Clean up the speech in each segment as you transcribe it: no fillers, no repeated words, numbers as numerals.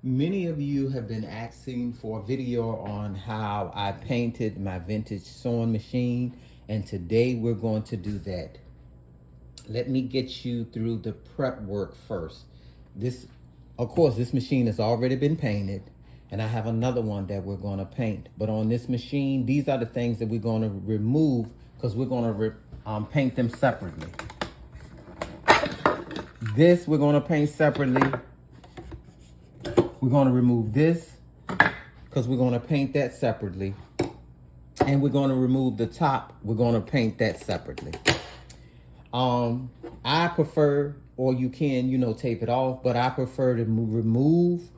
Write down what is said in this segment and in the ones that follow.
Many of you have been asking for a video on how I painted my vintage sewing machine, and today we're going to do that. Let me get you through the prep work first. Of course, this machine has already been painted, and I have another one that we're going to paint. But on this machine, these are the things that we're going to remove because we're going to paint them separately. This we're going to paint separately. We're going to remove this because we're going to paint that separately. And we're going to remove the top. We're going to paint that separately. I prefer, or you can, tape it off, but I prefer to remove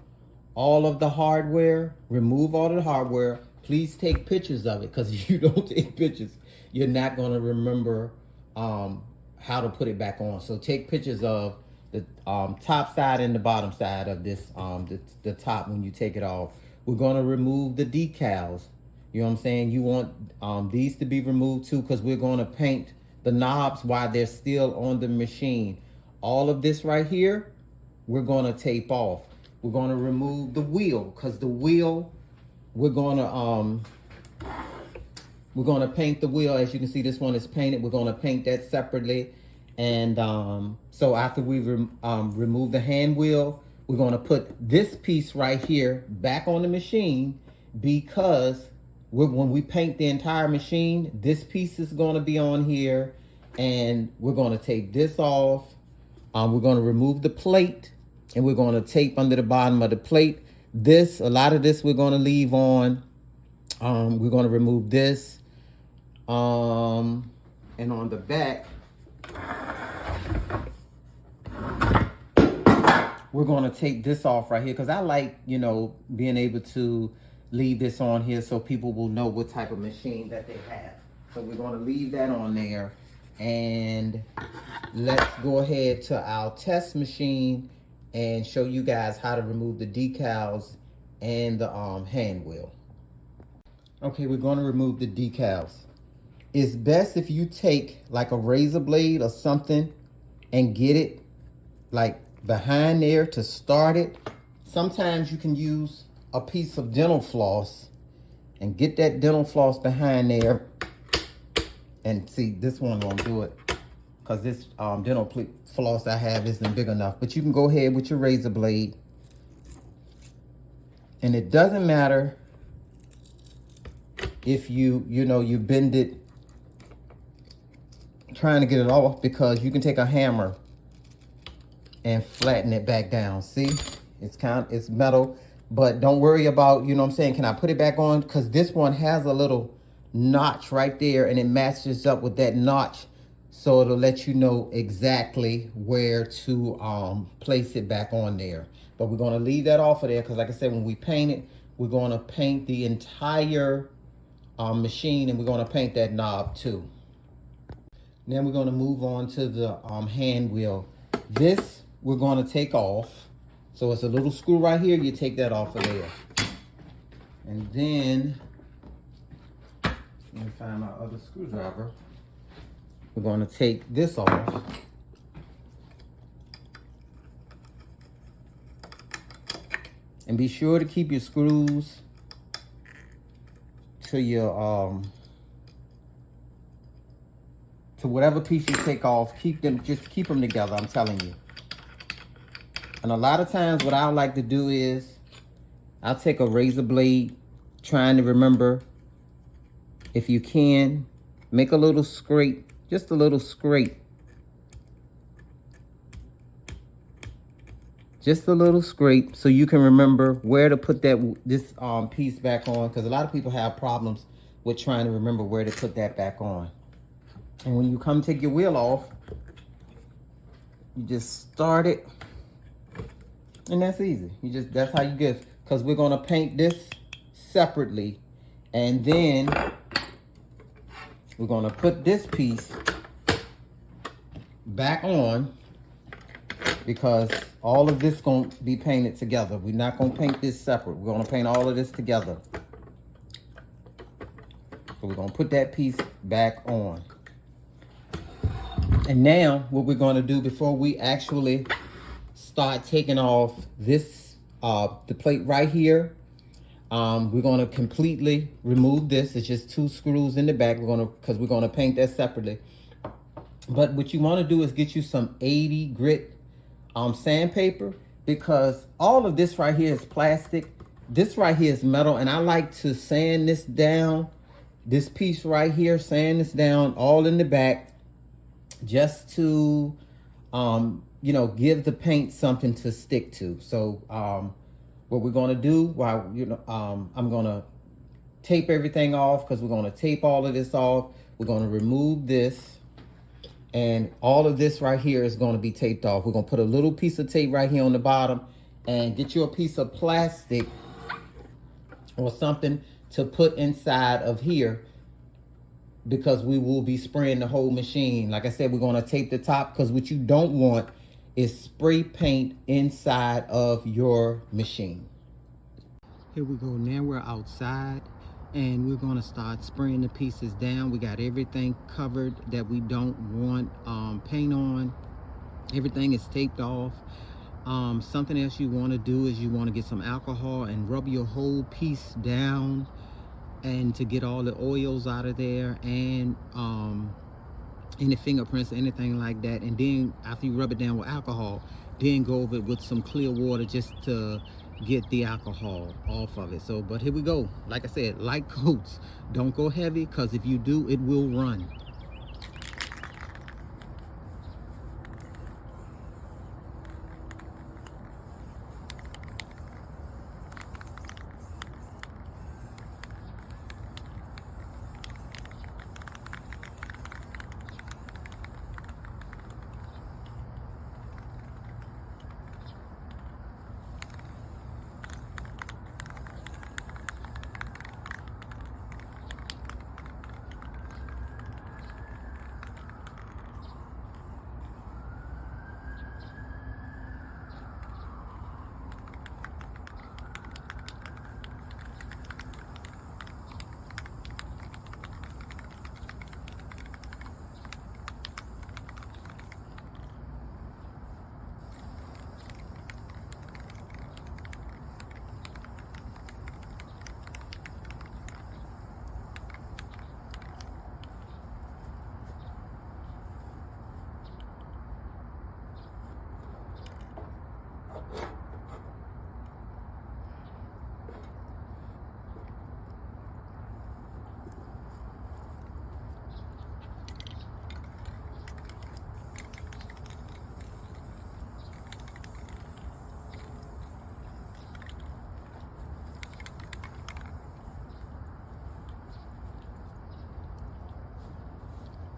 all of the hardware. Remove all of the hardware. Please take pictures of it, because if you don't take pictures, you're not going to remember how to put it back on. So take pictures of the top side and the bottom side of this, the top when you take it off. We're going to remove the decals. You know what I'm saying? You want these to be removed too, because we're going to paint the knobs while they're still on the machine. All of this right here, we're going to tape off. We're going to remove the wheel, because the wheel, we're going to paint the wheel. As you can see, this one is painted. We're going to paint that separately. And so after we remove the hand wheel, we're going to put this piece right here back on the machine, because when we paint the entire machine, this piece is going to be on here, and we're going to take this off. We're going to remove the plate, and we're going to tape under the bottom of the plate. A lot of this we're going to leave on. We're going to remove this. And on the back, we're going to take this off right here, because I like, being able to leave this on here so people will know what type of machine that they have. So we're going to leave that on there, and let's go ahead to our test machine and show you guys how to remove the decals and the hand wheel. Okay, we're going to remove the decals. It's best if you take like a razor blade or something and get it like behind there to start it. Sometimes you can use a piece of dental floss and get that dental floss behind there. And see, this one won't do it, because this dental floss I have isn't big enough. But you can go ahead with your razor blade, and it doesn't matter if you bend it trying to get it off, because you can take a hammer and flatten it back down. See, it's metal, but don't worry about, can I put it back on? Because this one has a little notch right there, and it matches up with that notch, so it'll let you know exactly where to place it back on there. But we're going to leave that off of there, because like I said, when we paint it, we're going to paint the entire machine, and we're going to paint that knob too. Then we're going to move on to the hand wheel. This we're going to take off. So it's a little screw right here. You take that off of there. And then, let me find my other screwdriver. We're going to take this off. And be sure to keep your screws to your to whatever piece you take off. Just keep them together, I'm telling you. And a lot of times what I like to do is I'll take a razor blade, trying to remember, if you can, make a little scrape, just a little scrape. Just a little scrape, so you can remember where to put this piece back on, because a lot of people have problems with trying to remember where to put that back on. And when you come take your wheel off, you just start it. And that's easy. That's how you get, because we're going to paint this separately. And then we're going to put this piece back on, because all of this going to be painted together. We're not going to paint this separate. We're going to paint all of this together. So we're going to put that piece back on. And now what we're going to do before we actually start taking off this the plate right here. We're going to completely remove this. It's just 2 screws in the back. Because we're going to paint that separately. But what you want to do is get you some 80 grit sandpaper, because all of this right here is plastic. This right here is metal, and I like to sand this down. This piece right here, sand this down all in the back, just to, you know, give the paint something to stick to. So, what we're gonna do, while I'm gonna tape everything off, because we're gonna tape all of this off. We're gonna remove this. And all of this right here is going to be taped off. We're going to put a little piece of tape right here on the bottom, and get you a piece of plastic or something to put inside of here, because we will be spraying the whole machine. Like I said, we're going to tape the top, because what you don't want is spray paint inside of your machine. Here we go. Now we're outside, and we're going to start spraying the pieces down. We got everything covered that we don't want paint on. Everything is taped off. Something else you want to do is you want to get some alcohol and rub your whole piece down, and to get all the oils out of there, and any fingerprints or anything like that. And then after you rub it down with alcohol, then go over it with some clear water, just to get the alcohol off of it. So, but here we go. Like I said, light coats. Don't go heavy, because if you do, it will run.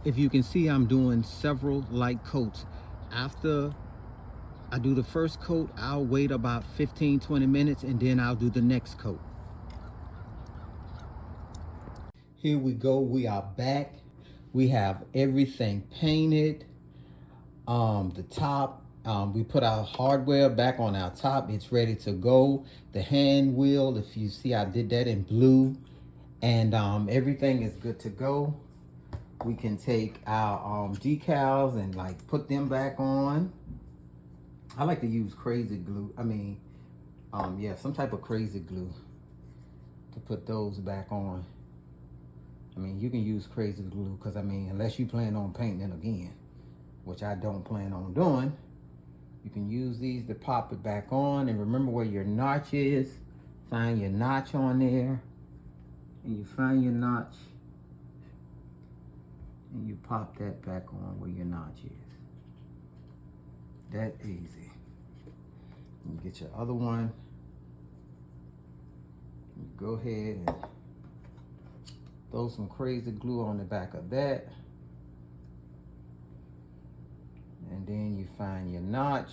If you can see, I'm doing several light coats. After I do the first coat, I'll wait about 15-20 minutes, and then I'll do the next coat. Here we go. We are back. We have everything painted. The top, we put our hardware back on our top. It's ready to go. The hand wheel, if you see, I did that in blue, and everything is good to go. We can take our decals and like put them back on. I like to use crazy glue. I mean, yeah, some type of crazy glue to put those back on. I mean, you can use crazy glue, because I mean, unless you plan on painting it again, which I don't plan on doing, you can use these to pop it back on. And remember where your notch is. Find your notch on there, and you find your notch, and you pop that back on where your notch is. That easy. You get your other one. You go ahead and throw some crazy glue on the back of that. And then you find your notch.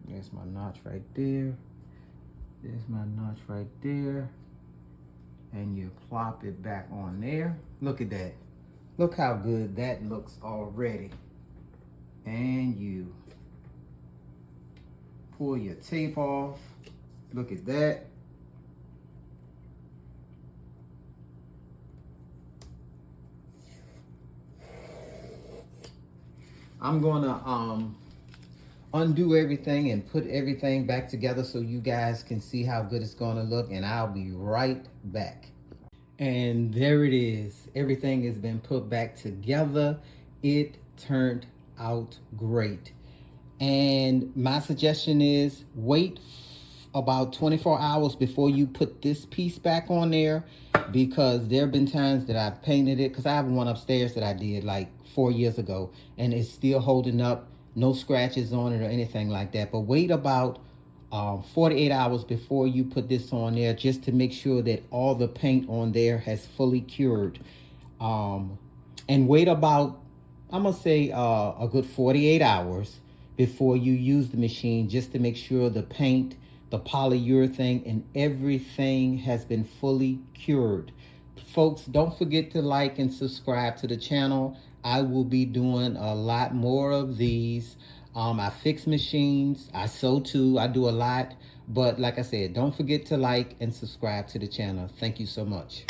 There's my notch right there. There's my notch right there. And you plop it back on there. Look at that. Look how good that looks already. And you pull your tape off. Look at that. I'm gonna undo everything and put everything back together so you guys can see how good it's going to look, and I'll be right back. And there it is. Everything has been put back together. It turned out great. And my suggestion is wait about 24 hours before you put this piece back on there, because there have been times that I've painted it, because I have one upstairs that I did like 4 years ago, and it's still holding up, no scratches on it or anything like that. But wait about 48 hours before you put this on there, just to make sure that all the paint on there has fully cured. And wait about, I'm gonna say a good 48 hours before you use the machine, just to make sure the paint, the polyurethane, and everything has been fully cured. Folks, don't forget to like and subscribe to the channel. I will be doing a lot more of these. I fix machines, I sew too, I do a lot. But like I said, don't forget to like and subscribe to the channel. Thank you so much.